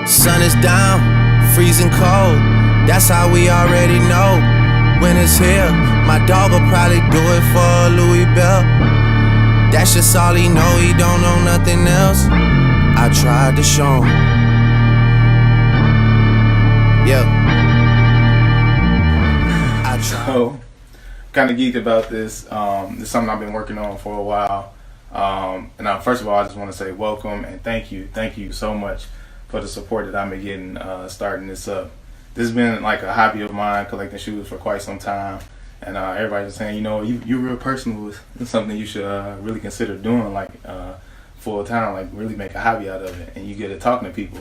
Sun is down, freezing cold. That's how we already know. When it's here, my dog will probably do it for a Louis Bell. That's just all he know, he don't know nothing else. I tried to show him. Yeah. So, kind of geeked about this. This is something I've been working on for a while. First of all, I just want to say welcome and thank you so much for the support that I've been getting starting this up. This has been like a hobby of mine, collecting shoes for quite some time, and everybody's saying, you know, you're real personal with something you should really consider doing, like full time, like really make a hobby out of it, and you get to talking to people.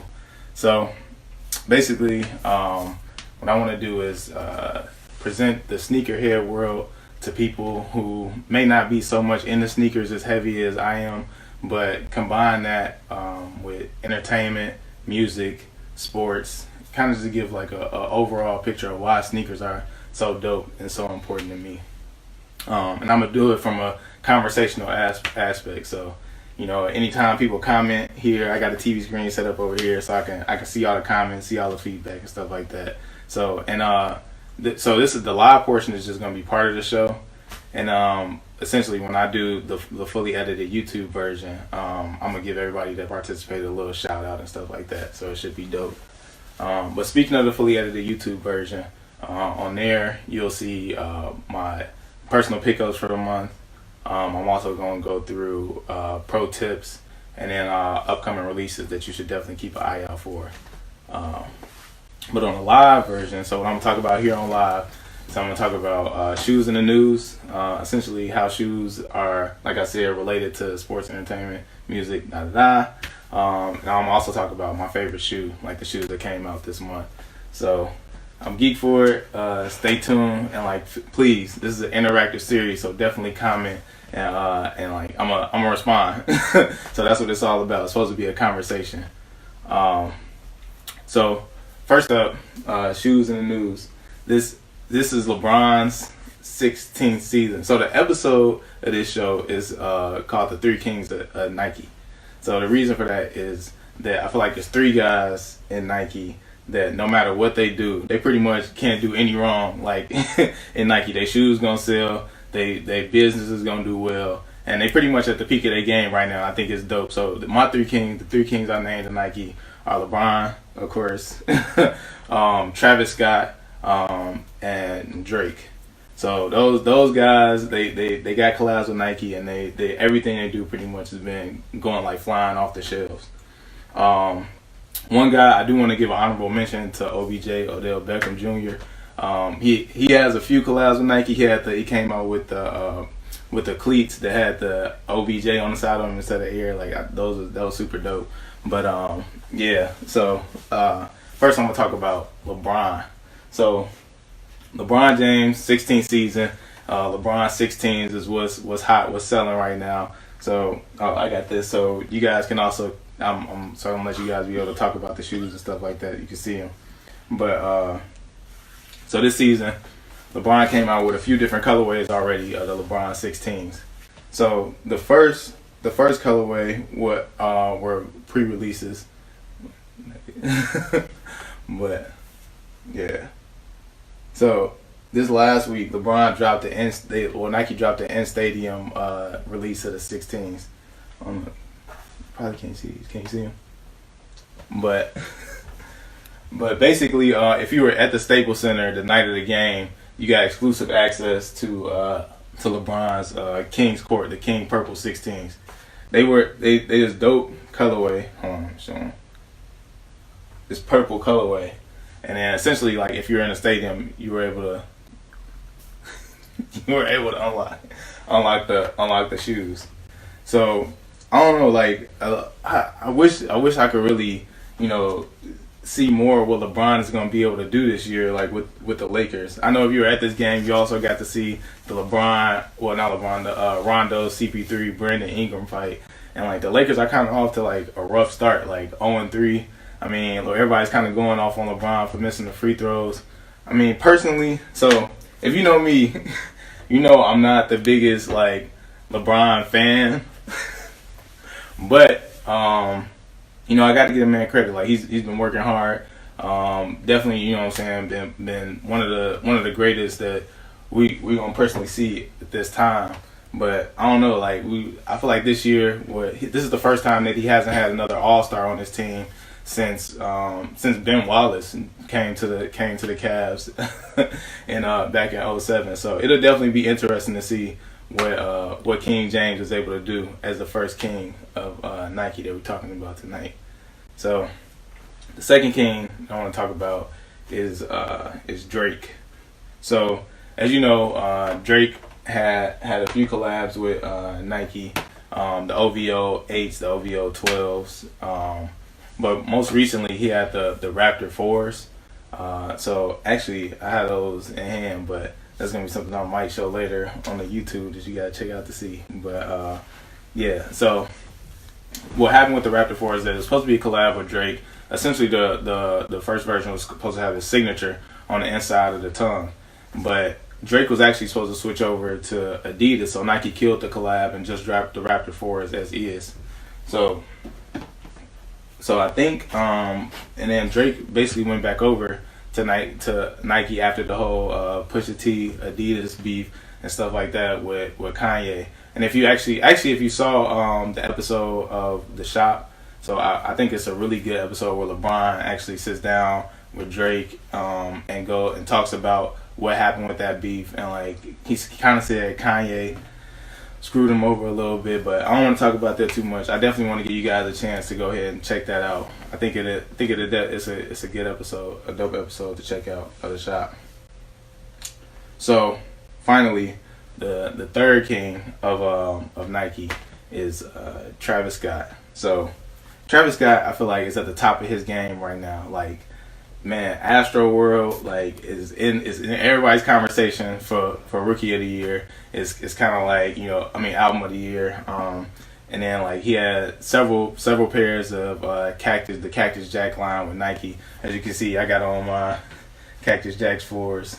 So basically, what I want to do is present the sneakerhead world to people who may not be so much into sneakers as heavy as I am, but combine that with entertainment, music, sports, kind of just to give like a overall picture of why sneakers are so dope and so important to me. And I'm gonna do it from a conversational aspect. So, you know, anytime people comment here, I got a TV screen set up over here, so I can see all the comments, see all the feedback and stuff like that. So so this is the live portion is just gonna be part of the show, and essentially when I do the fully edited YouTube version, I'm gonna give everybody that participated a little shout out and stuff like that. So it should be dope. But speaking of the fully edited YouTube version, on there you'll see my personal pickups for the month. I'm also going to go through pro tips and then upcoming releases that you should definitely keep an eye out for. But on the live version, so what I'm going to talk about here on live, so I'm going to talk about shoes in the news, essentially how shoes are, like I said, related to sports, entertainment, music, And I'm also talking about my favorite shoe, like the shoes that came out this month. So I'm geeked for it. Stay tuned and like, please, this is an interactive series, so definitely comment and like I'm gonna respond. So that's what it's all about. It's supposed to be a conversation. So first up, shoes in the news. This is LeBron's 16th season. So the episode of this show is called The Three Kings of Nike. So the reason for that is that I feel like there's three guys in Nike that no matter what they do, they pretty much can't do any wrong. Like in Nike, their shoes gonna sell, they business is gonna do well, and they pretty much at the peak of their game right now. I think it's dope. So my the three kings I named in Nike are LeBron, of course, Travis Scott, and Drake. So those guys, they got collabs with Nike, and they everything they do pretty much has been going like flying off the shelves. One guy I do want to give an honorable mention to OBJ, Odell Beckham Jr. He has a few collabs with Nike. He came out with the cleats that had the OBJ on the side of them instead of air. Like that was super dope. But yeah. So first I'm gonna talk about LeBron. So LeBron James 16th season. LeBron 16s is what's hot, what's selling right now. So I got this. So you guys can also. I'm gonna let you guys be able to talk about the shoes and stuff like that. You can see them. But so this season, LeBron came out with a few different colorways already of the LeBron 16s. So the first colorway were pre-releases. But yeah. So this last week, LeBron dropped Nike dropped the end stadium release of the 16s. Probably can't see these. Can you see them? But basically, if you were at the Staples Center the night of the game, you got exclusive access to LeBron's King's Court, the King Purple 16s. They just dope colorway. Hold on, I'm showing. This purple colorway, and then essentially, like if you're in a stadium, you were able to unlock the shoes. So I don't know, like I wish I could really, you know, see more of what LeBron is going to be able to do this year, like with the Lakers. I know if you were at this game, you also got to see the Rondo, CP3, Brandon Ingram fight, and like the Lakers are kind of off to like a rough start, like 0-3. I mean, everybody's kind of going off on LeBron for missing the free throws. I mean, personally, so if you know me, you know I'm not the biggest like LeBron fan. But I got to give a man credit. Like he's been working hard. Definitely, you know what I'm saying, been one of the greatest that we gonna personally see at this time. But I don't know, like I feel like this year, this is the first time that he hasn't had another All-Star on his team since Ben Wallace came to the Cavs and back in '07. So it'll definitely be interesting to see what King James was able to do as the first king of Nike that we're talking about tonight. So the second king I want to talk about is Drake. So as you know, Drake had a few collabs with Nike, the OVO 8s, the OVO 12s, but most recently he had the Raptor 4s. So actually I had those in hand, but that's gonna be something I might show later on the YouTube that you gotta check out to see. But yeah, so what happened with the Raptor 4 is that it was supposed to be a collab with Drake. Essentially, the first version was supposed to have his signature on the inside of the tongue, but Drake was actually supposed to switch over to Adidas, so Nike killed the collab and just dropped the Raptor 4s as is. So I think, and then Drake basically went back over to Nike after the whole Pusha T Adidas beef and stuff like that with Kanye. And if you saw the episode of The Shop, so I think it's a really good episode where LeBron actually sits down with Drake and talks about what happened with that beef, and like he kind of said Kanye screwed him over a little bit, but I don't want to talk about that too much. I definitely want to give you guys a chance to go ahead and check that out. I think it's a good episode, a dope episode to check out of The Shop. So finally, the third king of Nike is Travis Scott. So Travis Scott, I feel like, is at the top of his game right now. Like, man, Astro World is in everybody's conversation for Rookie of the Year. It's kind of like, Album of the Year. And then like he had several pairs of the Cactus Jack line with Nike. As you can see, I got on my Cactus Jacks 4s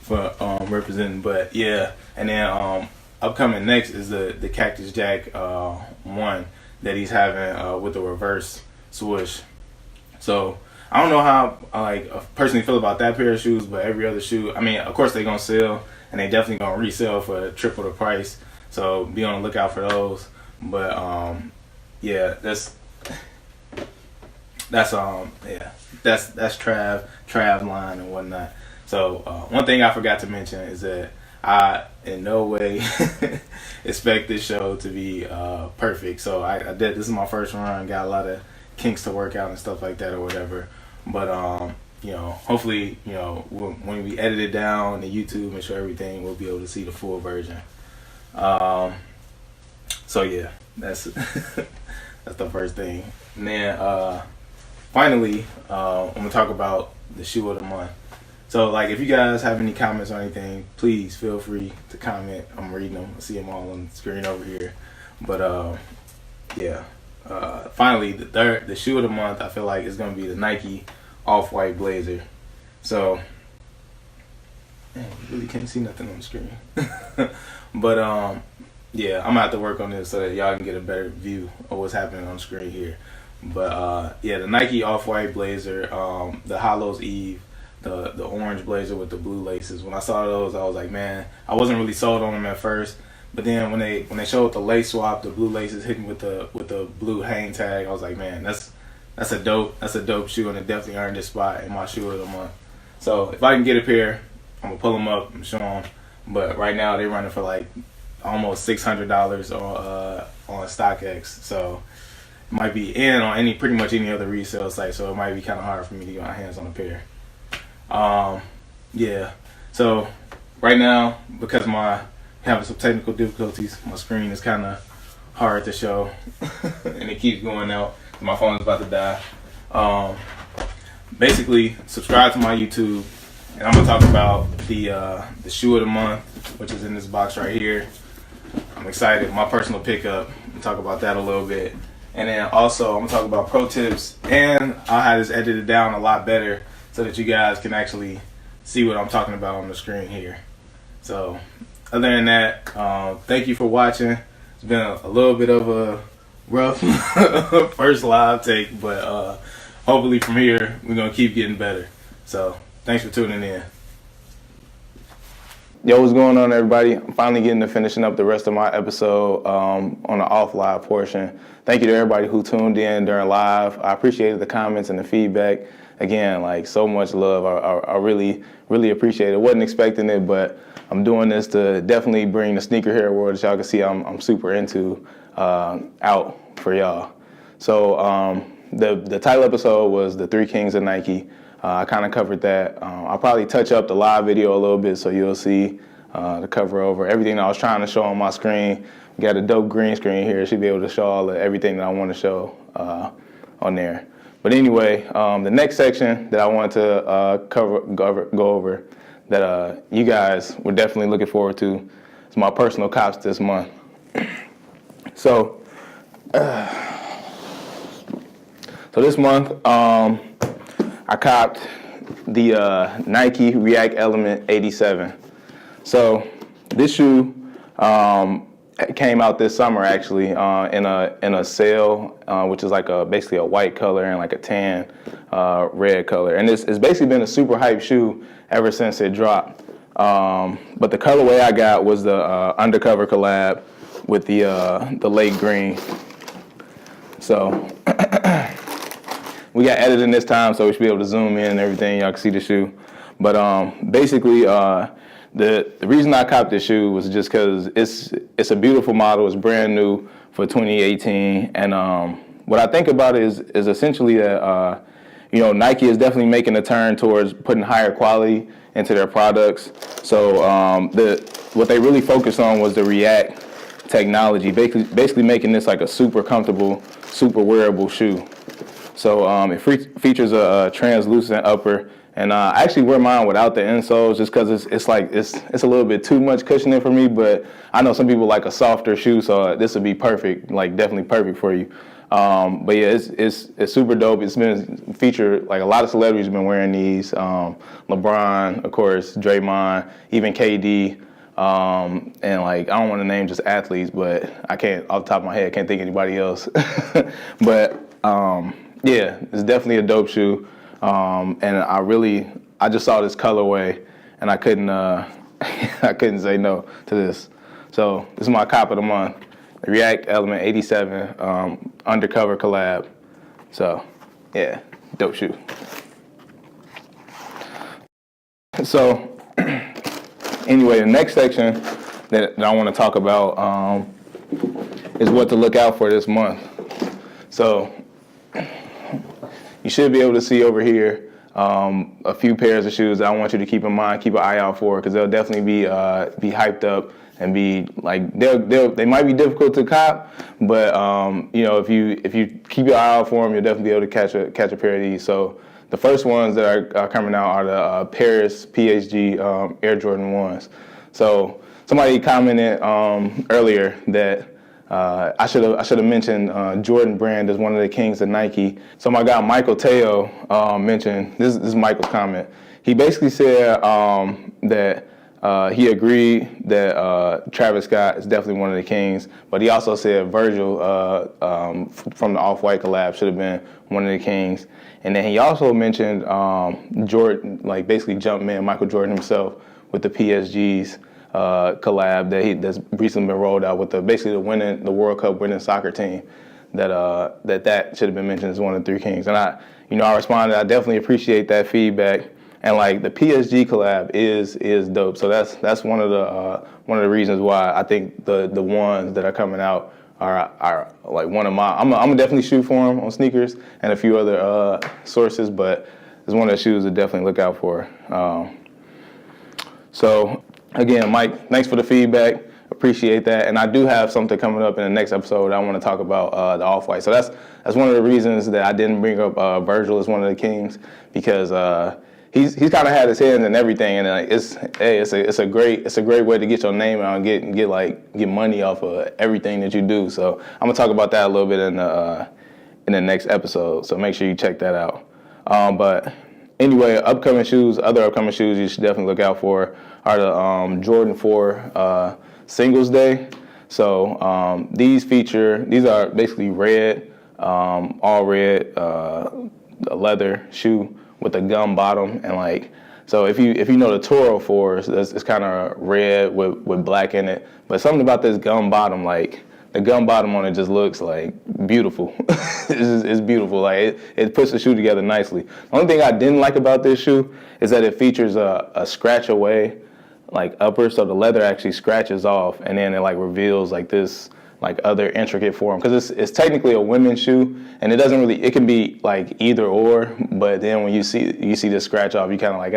for representing. But yeah, and then upcoming next is the Cactus Jack 1 that he's having with the reverse swoosh. So I don't know how I personally feel about that pair of shoes, but every other shoe, of course they're gonna sell, and they definitely gonna resell for triple the price. So be on the lookout for those. But yeah, that's Trav line and whatnot. So one thing I forgot to mention is that I in no way expect this show to be perfect. So I did. This is my first run. Got a lot of kinks to work out and stuff like that or whatever. But hopefully, when we edit it down to YouTube and show everything, we'll be able to see the full version. So yeah, that's that's the first thing. And then finally, I'm gonna talk about the shoe of the month. So like, if you guys have any comments or anything, please feel free to comment. I'm reading them. I see them all on the screen over here. But yeah. Finally, the shoe of the month, I feel like, is going to be the Nike Off-White Blazer. So, man, you really can't see nothing on the screen. But, yeah, I'm going to have to work on this so that y'all can get a better view of what's happening on the screen here. But, yeah, the Nike Off-White Blazer, the Hollows Eve, the orange blazer with the blue laces. When I saw those, I was like, man, I wasn't really sold on them at first. But then when they showed the lace swap, the blue laces hitting with the blue hang tag, I was like, man, that's a dope shoe, and it definitely earned its spot in my shoe of the month. So if I can get a pair, I'm gonna pull them up and show them. But right now they're running for like almost $600 on StockX. So it might be in on pretty much any other resale site. So it might be kind of hard for me to get my hands on a pair. Yeah. So right now, because having some technical difficulties, my screen is kind of hard to show and it keeps going out. My phone is about to die. Basically, subscribe to my YouTube, and I'm gonna talk about the shoe of the month, which is in this box right here. I'm excited. My personal pickup. We'll talk about that a little bit, and then also I'm gonna talk about pro tips, and I'll have this edited down a lot better so that you guys can actually see what I'm talking about on the screen here. So other than that, thank you for watching. It's been a little bit of a rough first live take, but hopefully from here we're gonna keep getting better. So thanks for tuning in. Yo, what's going on, everybody? I'm finally getting to finishing up the rest of my episode on the off live portion. Thank you to everybody who tuned in during live. I appreciated the comments and the feedback. Again, like, so much love. I really, really appreciate it. Wasn't expecting it, but I'm doing this to definitely bring the sneaker hair world that y'all can see I'm super into out for y'all. So the title episode was the Three Kings of Nike. I kind of covered that. I'll probably touch up the live video a little bit so you'll see the cover over everything that I was trying to show on my screen. We got a dope green screen here. Should be able to show all of everything that I want to show on there. But anyway, the next section that I wanted to go over that you guys were definitely looking forward to is my personal cops this month. So this month, I copped the Nike React Element 87. So this shoe came out this summer, actually, in a sale, which is like basically a white color and like a tan red color. And it's basically been a super hype shoe ever since it dropped. But the colorway I got was the undercover collab with the lake green. So we got editing this time, so we should be able to zoom in and everything. Y'all can see the shoe. But basically, the reason I copped this shoe was just because it's a beautiful model. It's brand new for 2018. And what I think about it is essentially that Nike is definitely making a turn towards putting higher quality into their products. So what they really focused on was the React technology, basically making this like a super comfortable, super wearable shoe. So it features a translucent upper, and I actually wear mine without the insoles just because it's a little bit too much cushioning for me. But I know some people like a softer shoe, so this would be perfect, like definitely perfect for you. But yeah, it's super dope. It's been featured, like a lot of celebrities have been wearing these. LeBron, of course, Draymond, even KD. And like, I don't want to name just athletes, but I can't, off the top of my head, can't think of anybody else. But yeah, it's definitely a dope shoe. And I just saw this colorway and I couldn't I couldn't say no to this. So this is my cop of the month, the React Element 87 undercover collab. So yeah, dope shoe. So anyway, the next section that I want to talk about is what to look out for this month. So you should be able to see over here a few pairs of shoes that I want you to keep in mind, keep an eye out for, because they'll definitely be hyped up and be like they might be difficult to cop, but if you keep your eye out for them, you'll definitely be able to catch a pair of these. So the first ones that are coming out are the Paris PSG Air Jordan 1s. So somebody commented earlier that I should have mentioned Jordan Brand as one of the kings of Nike. So my guy Michael Teo mentioned, this is Michael's comment. He basically said that he agreed that Travis Scott is definitely one of the kings, but he also said Virgil from the Off-White collab should have been one of the kings. And then he also mentioned Jordan, like basically Jumpman, Michael Jordan himself, with the PSG's collab that's recently been rolled out with the World Cup winning soccer team. That should have been mentioned as one of the three kings. And I responded, I definitely appreciate that feedback. And like the PSG collab is dope. So that's one of the reasons why I think the ones that are coming out are like one of my. I'm gonna definitely shoot for them on sneakers and a few other sources, but it's one of the shoes to definitely look out for. So again, Mike, thanks for the feedback. Appreciate that. And I do have something coming up in the next episode. I want to talk about the Off-White. So that's one of the reasons that I didn't bring up Virgil as one of the kings, because he's kind of had his hands in everything, and it's a great way to get your name out and get money off of everything that you do. So I'm gonna talk about that a little bit in the next episode. So make sure you check that out. But anyway, other upcoming shoes you should definitely look out for are the Jordan 4 Singles Day. So these are basically red, all red, a leather shoe with a gum bottom, and like, so if you know the Toro 4s, it's kind of red with black in it. But something about this gum bottom, like the gum bottom on it just looks like beautiful. It's beautiful. Like it puts the shoe together nicely. The only thing I didn't like about this shoe is that it features a scratch away like upper, so the leather actually scratches off, and then it like reveals like this like other intricate form, because it's technically a women's shoe, and it doesn't really, it can be like either or, but then when you see this scratch off, you kind of like,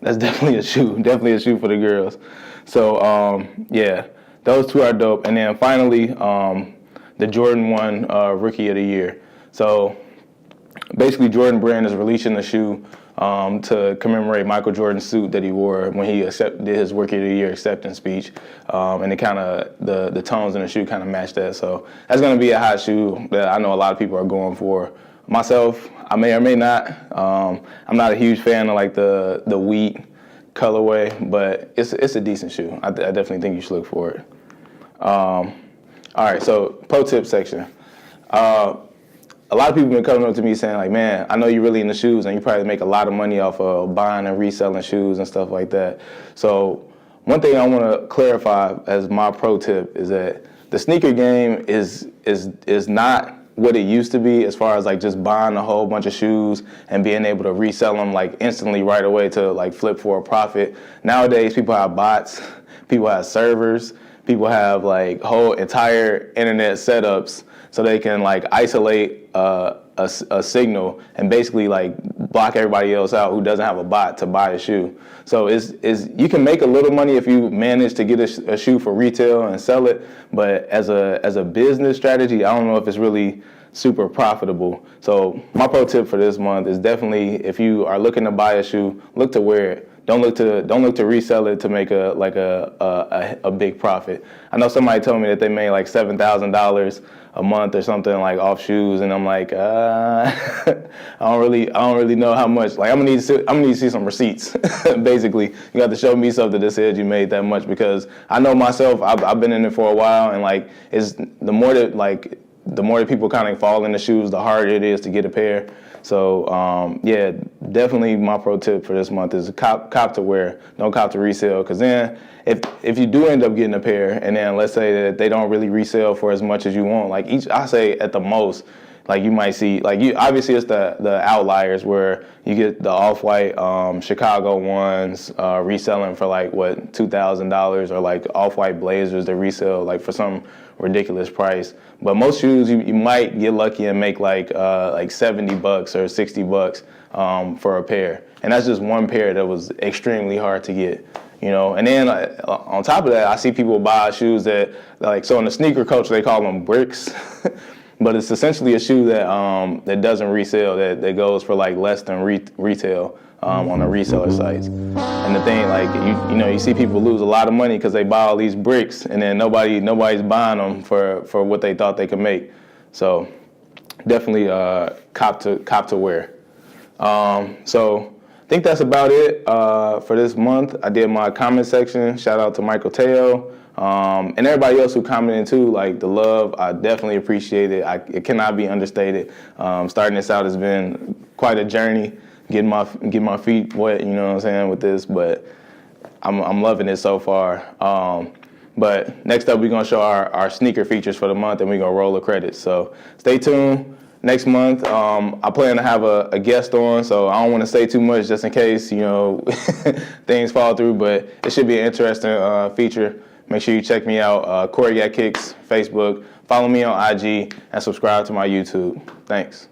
that's definitely a shoe for the girls. So yeah, those two are dope. And then finally, the Jordan 1 Rookie of the Year. So basically Jordan Brand is releasing the shoe to commemorate Michael Jordan's suit that he wore when he did his Rookie of the Year acceptance speech, and it kind of the tones in the shoe kind of match that. So that's going to be a hot shoe that I know a lot of people are going for. Myself, I may or may not. I'm not a huge fan of like the wheat colorway, but it's a decent shoe. I definitely think you should look for it. All right, so pro tip section. A lot of people have been coming up to me saying like, man, I know you're really into shoes and you probably make a lot of money off of buying and reselling shoes and stuff like that. So one thing I want to clarify as my pro tip is that the sneaker game is not what it used to be, as far as like just buying a whole bunch of shoes and being able to resell them like instantly right away to like flip for a profit. Nowadays, people have bots, people have servers, people have like whole entire internet setups so they can like isolate a signal and basically like block everybody else out who doesn't have a bot to buy a shoe. So you can make a little money if you manage to get a shoe for retail and sell it, but as a business strategy, I don't know if it's really super profitable. So my pro tip for this month is definitely, if you are looking to buy a shoe, look to wear it. Don't look to resell it to make a big profit. I know somebody told me that they made like $7,000 a month or something like off shoes, and I'm like, I don't really know how much. Like I'm gonna need to see some receipts. Basically, you got to show me something that says you made that much, because I know myself. I've been in it for a while, and like the more that people kind of fall into shoes, the harder it is to get a pair. So yeah, definitely my pro tip for this month is cop to wear, don't cop to resale. Because then if you do end up getting a pair, and then let's say that they don't really resell for as much as you want, like I say at the most, like you might see, like obviously it's the outliers where you get the off-white Chicago ones reselling for like what, $2,000, or like off-white Blazers that resell like for some ridiculous price. But most shoes you might get lucky and make like $70 or $60 for a pair, and that's just one pair that was extremely hard to get. You know, and then on top of that, I see people buy shoes that like, so in the sneaker culture they call them bricks. But it's essentially a shoe that doesn't resell, that goes for like less than retail on the reseller sites. And the thing, like you see people lose a lot of money because they buy all these bricks, and then nobody's buying them for what they thought they could make. So definitely cop to wear. So I think that's about it for this month. I did my comment section. Shout out to Michael Teo. And everybody else who commented too, like the love, I definitely appreciate it. It cannot be understated. Starting this out has been quite a journey, getting my feet wet, you know what I'm saying, with this, but I'm loving it so far. But next up, we're gonna show our sneaker features for the month, and we're gonna roll the credits. So stay tuned. Next month, I plan to have a guest on, so I don't want to say too much just in case, things fall through, but it should be an interesting feature. Make sure you check me out, COREYGOTKICKS, Facebook. Follow me on IG and subscribe to my YouTube. Thanks.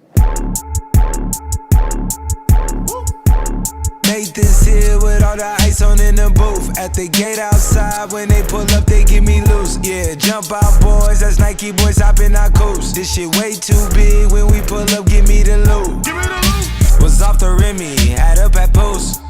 Nathan's here with all the ice on in the booth. At the gate outside, when they pull up, they give me loose. Yeah, jump out, boys. That's Nike boys hopping our coast. This shit way too big. When we pull up, give me the loot. Was off the Remy, had up at post.